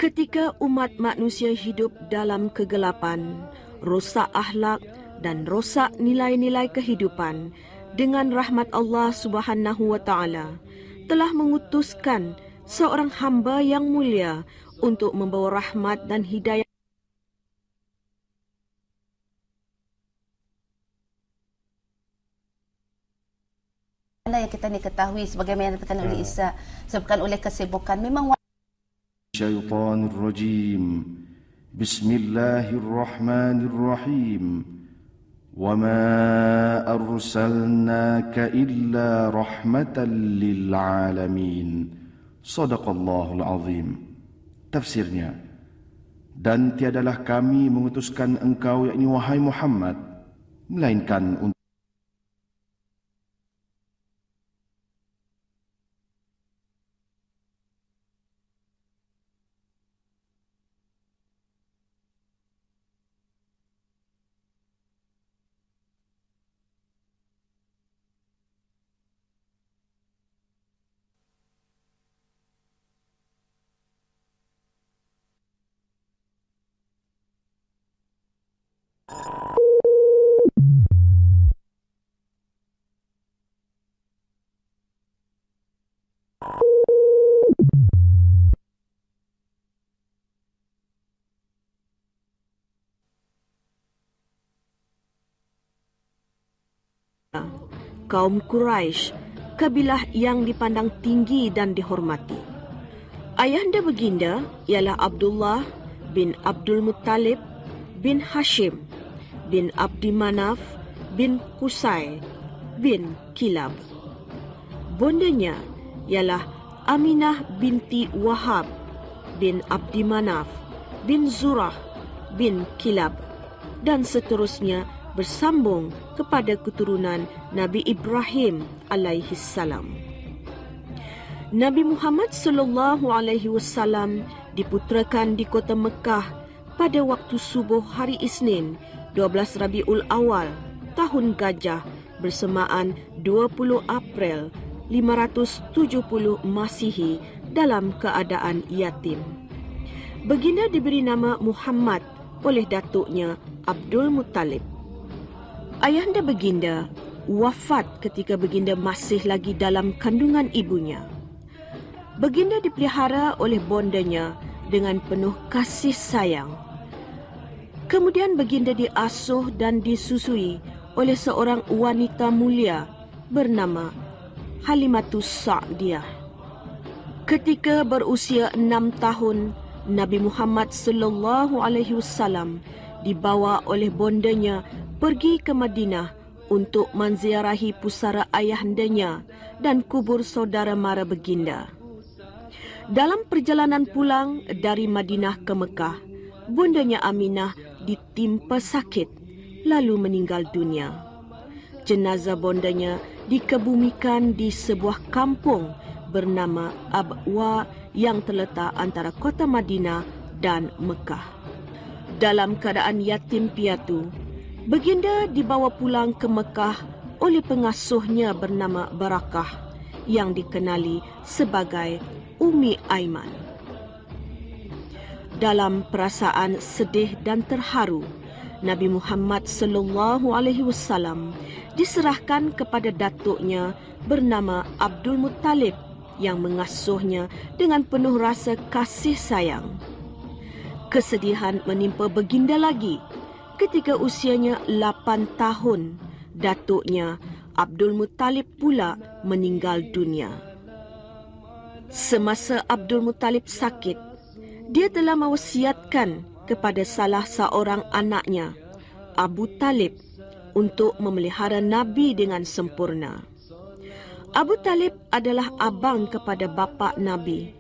Ketika umat manusia hidup dalam kegelapan, rosak akhlak dan rosak nilai-nilai kehidupan, dengan rahmat Allah Subhanahu wa taala telah mengutuskan seorang hamba yang mulia untuk membawa rahmat dan hidayah yang kita ketahui sebagaimana dikatakan oleh Isa, sebabkan oleh kesibukan memang Syaitanir rajim. Bismillahirrahmanirrahim. Wa ma arsalnaka illa rahmatan lil alamin. Shadaqallahul azim. Tafsirnya, dan tiadalah kami mengutuskan engkau, yakni wahai Muhammad, melainkan untuk kaum Quraisy, kabilah yang dipandang tinggi dan dihormati. Ayahanda baginda ialah Abdullah bin Abdul Muttalib bin Hashim bin Abdi Manaf bin Qusay bin Kilab. Bondanya ialah Aminah binti Wahab bin Abdi Manaf bin Zurah bin Kilab, dan seterusnya bersambung kepada keturunan Nabi Ibrahim alaihi salam. Nabi Muhammad sallallahu alaihi wasallam diputrakan di kota Mekah pada waktu subuh hari Isnin 12 Rabiul Awal tahun Gajah bersamaan 20 April 570 Masihi dalam keadaan yatim. Baginda diberi nama Muhammad oleh datuknya Abdul Muttalib. Ayahanda baginda wafat ketika baginda masih lagi dalam kandungan ibunya. Baginda dipelihara oleh bondanya dengan penuh kasih sayang. Kemudian baginda diasuh dan disusui oleh seorang wanita mulia bernama Halimatus Sa'diyah. Ketika berusia 6 tahun, Nabi Muhammad sallallahu alaihi wasallam dibawa oleh bondanya pergi ke Madinah untuk menziarahi pusara ayahandanya dan kubur saudara mara baginda. Dalam perjalanan pulang dari Madinah ke Mekah, bondanya Aminah ditimpa sakit lalu meninggal dunia. Jenazah bondanya dikebumikan di sebuah kampung bernama Abwa yang terletak antara kota Madinah dan Mekah. Dalam keadaan yatim piatu, baginda dibawa pulang ke Mekah oleh pengasuhnya bernama Barakah yang dikenali sebagai Ummi Aiman. Dalam perasaan sedih dan terharu, Nabi Muhammad sallallahu alaihi wasallam diserahkan kepada datuknya bernama Abdul Muttalib yang mengasuhnya dengan penuh rasa kasih sayang. Kesedihan menimpa baginda lagi ketika usianya 8 tahun, datuknya Abdul Muttalib pula meninggal dunia. Semasa Abdul Muttalib sakit, dia telah mewasiatkan kepada salah seorang anaknya, Abu Talib, untuk memelihara Nabi dengan sempurna. Abu Talib adalah abang kepada bapa Nabi.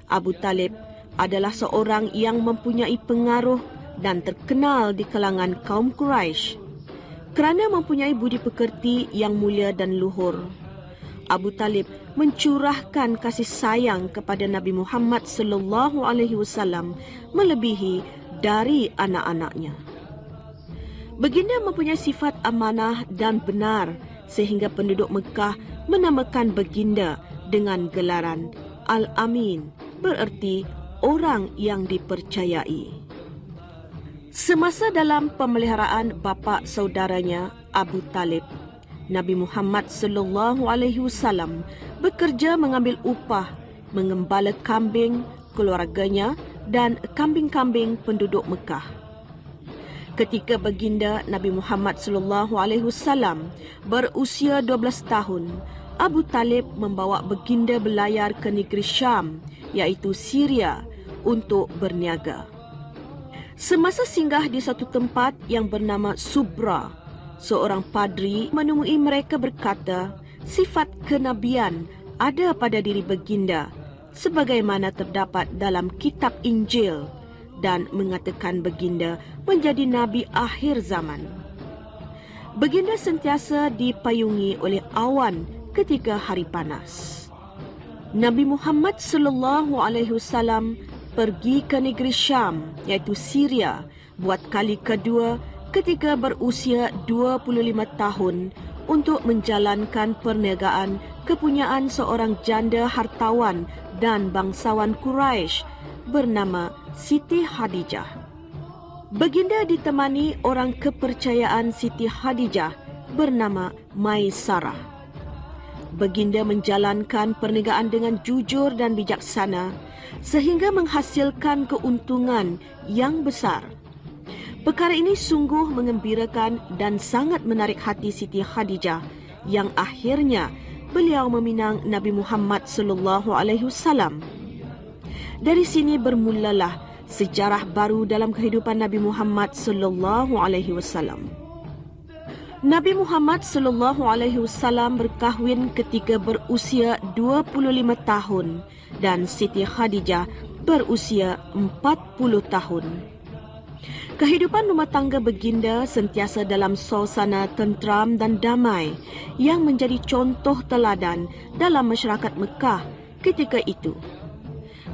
Abu Talib adalah seorang yang mempunyai pengaruh dan terkenal di kalangan kaum Quraisy kerana mempunyai budi pekerti yang mulia dan luhur. Abu Talib mencurahkan kasih sayang kepada Nabi Muhammad sallallahu alaihi wasallam melebihi dari anak-anaknya. Baginda mempunyai sifat amanah dan benar sehingga penduduk Mekah menamakan baginda dengan gelaran Al-Amin, bererti orang yang dipercayai. Semasa dalam pemeliharaan bapa saudaranya Abu Talib, Nabi Muhammad sallallahu alaihi wasallam bekerja mengambil upah mengembala kambing keluarganya dan kambing-kambing penduduk Mekah. Ketika baginda Nabi Muhammad sallallahu alaihi wasallam berusia 12 tahun, Abu Talib membawa baginda berlayar ke negeri Syam, iaitu Syria, untuk berniaga. Semasa singgah di satu tempat yang bernama Subra, seorang padri menemui mereka berkata, sifat kenabian ada pada diri baginda sebagaimana terdapat dalam kitab Injil, dan mengatakan baginda menjadi nabi akhir zaman. Baginda sentiasa dipayungi oleh awan ketika hari panas. Nabi Muhammad sallallahu alaihi wasallam pergi ke negeri Syam, iaitu Syria, buat kali kedua ketika berusia 25 tahun untuk menjalankan perniagaan kepunyaan seorang janda hartawan dan bangsawan Quraisy bernama Siti Khadijah. Baginda ditemani orang kepercayaan Siti Khadijah bernama Maisarah. Baginda menjalankan perniagaan dengan jujur dan bijaksana sehingga menghasilkan keuntungan yang besar. Perkara ini sungguh mengembirakan dan sangat menarik hati Siti Khadijah yang akhirnya beliau meminang Nabi Muhammad sallallahu alaihi wasallam. Dari sini bermulalah sejarah baru dalam kehidupan Nabi Muhammad sallallahu alaihi wasallam. Nabi Muhammad sallallahu alaihi wasallam berkahwin ketika berusia 25 tahun dan Siti Khadijah berusia 40 tahun. Kehidupan rumah tangga baginda sentiasa dalam suasana tentram dan damai yang menjadi contoh teladan dalam masyarakat Mekah ketika itu.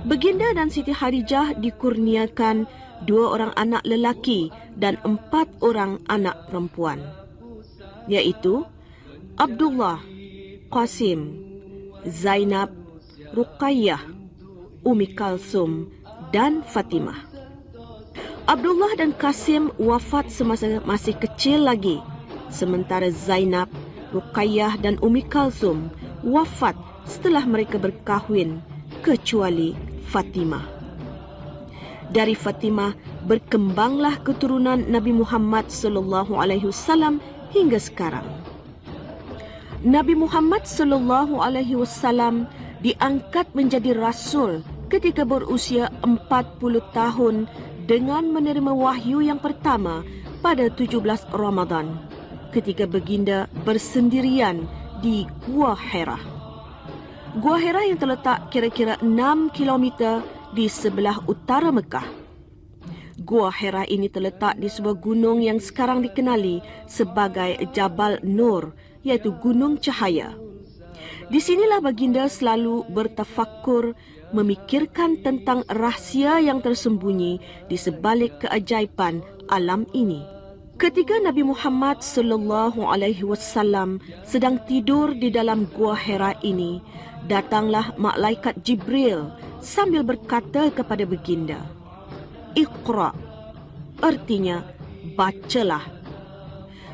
Baginda dan Siti Khadijah dikurniakan 2 orang anak lelaki dan 4 orang anak perempuan, iaitu Abdullah, Qasim, Zainab, Ruqayyah, Ummi Kalsum dan Fatimah. Abdullah dan Qasim wafat semasa masih kecil lagi, sementara Zainab, Ruqayyah dan Ummi Kalsum wafat setelah mereka berkahwin, kecuali Fatimah. Dari Fatimah berkembanglah keturunan Nabi Muhammad sallallahu alaihi wasallam hingga sekarang. Nabi Muhammad sallallahu alaihi wasallam diangkat menjadi rasul ketika berusia 40 tahun dengan menerima wahyu yang pertama pada 17 Ramadan ketika baginda bersendirian di Gua Hira. Gua Hira yang terletak kira-kira 6 km di sebelah utara Mekah. Gua Hira ini terletak di sebuah gunung yang sekarang dikenali sebagai Jabal Nur, iaitu Gunung Cahaya. Di sinilah baginda selalu bertafakkur, memikirkan tentang rahsia yang tersembunyi di sebalik keajaiban alam ini. Ketika Nabi Muhammad sallallahu alaihi wasallam sedang tidur di dalam Gua Hira ini, datanglah malaikat Jibril sambil berkata kepada baginda, "Iqra," artinya bacalah.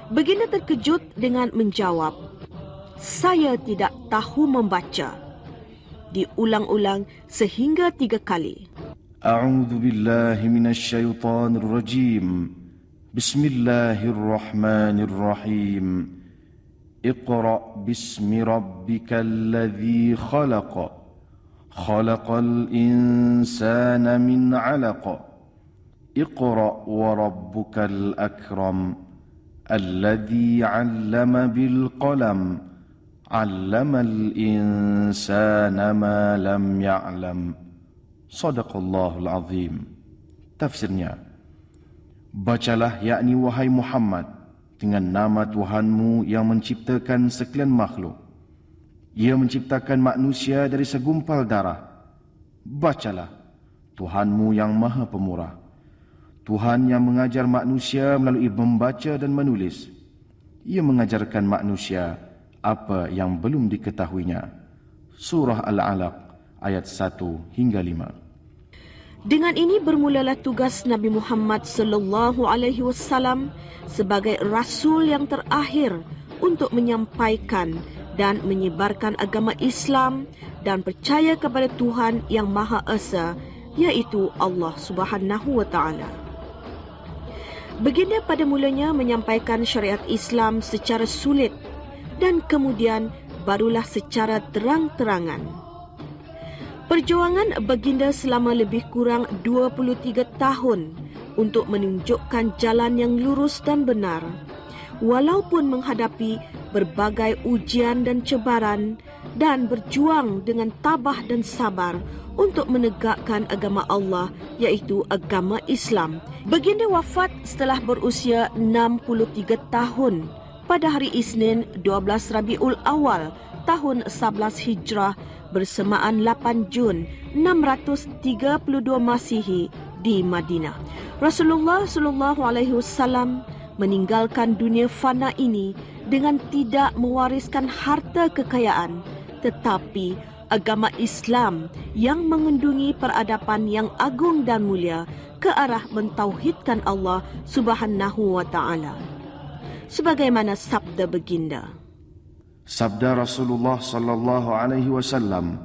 Baginda terkejut dengan menjawab, "Saya tidak tahu membaca." Diulang-ulang sehingga 3 kali. A'udzu billahi minasy syaithanir rajim. Bismillahirrahmanirrahim. Iqra bismi rabbikal ladzi khalaq. Khalaqal insana min 'alaq. Iqra wa rabbukal akram. Alladzi 'allama bil qalam. 'Allamal insana ma lam ya'lam. Shadaqallahul azim. Tafsirnya, bacalah yakni wahai Muhammad dengan nama Tuhanmu yang menciptakan sekalian makhluk. Ia menciptakan manusia dari segumpal darah. Bacalah, Tuhanmu yang maha pemurah. Tuhan yang mengajar manusia melalui membaca dan menulis. Ia mengajarkan manusia apa yang belum diketahuinya. Surah Al-Alaq ayat 1 hingga 5. Dengan ini bermulalah tugas Nabi Muhammad sallallahu alaihi wasallam sebagai rasul yang terakhir untuk menyampaikan dan menyebarkan agama Islam dan percaya kepada Tuhan yang Maha Esa, iaitu Allah Subhanahu wa taala. Baginda pada mulanya menyampaikan syariat Islam secara sulit dan kemudian barulah secara terang-terangan. Perjuangan baginda selama lebih kurang 23 tahun untuk menunjukkan jalan yang lurus dan benar, walaupun menghadapi berbagai ujian dan cabaran, dan berjuang dengan tabah dan sabar untuk menegakkan agama Allah, iaitu agama Islam. Baginda wafat setelah berusia 63 tahun pada hari Isnin 12 Rabiul Awal tahun 11 Hijrah bersamaan 8 Jun 632 Masihi di Madinah. Rasulullah sallallahu alaihi wasallam meninggalkan dunia fana ini dengan tidak mewariskan harta kekayaan, tetapi agama Islam yang mengandungi peradaban yang agung dan mulia ke arah mentauhidkan Allah Subhanahu wa taala. Sebagaimana sabda baginda. Sabda Rasulullah sallallahu alaihi wasallam,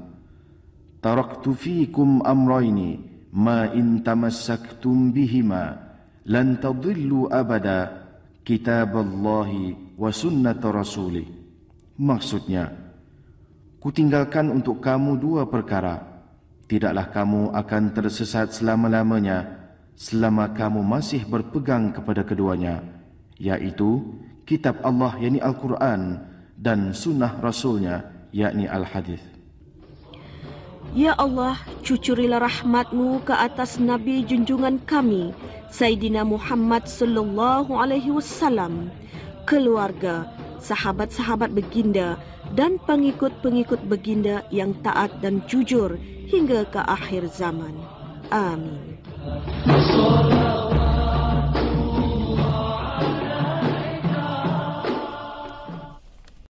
"Taraktu fiikum amrayni ma in tamassaktum bihima lan tadillu abada, kitaballahi wa sunnat rasulih." Maksudnya, kutinggalkan untuk kamu dua perkara, tidaklah kamu akan tersesat selama-lamanya selama kamu masih berpegang kepada keduanya, yaitu kitab Allah yakni Al-Quran dan sunnah Rasulnya yakni Al-Hadis. Ya Allah, cucurilah rahmat-Mu ke atas Nabi junjungan kami, Sayyidina Muhammad sallallahu alaihi wasallam, keluarga, sahabat-sahabat baginda dan pengikut-pengikut baginda yang taat dan jujur hingga ke akhir zaman. Amin.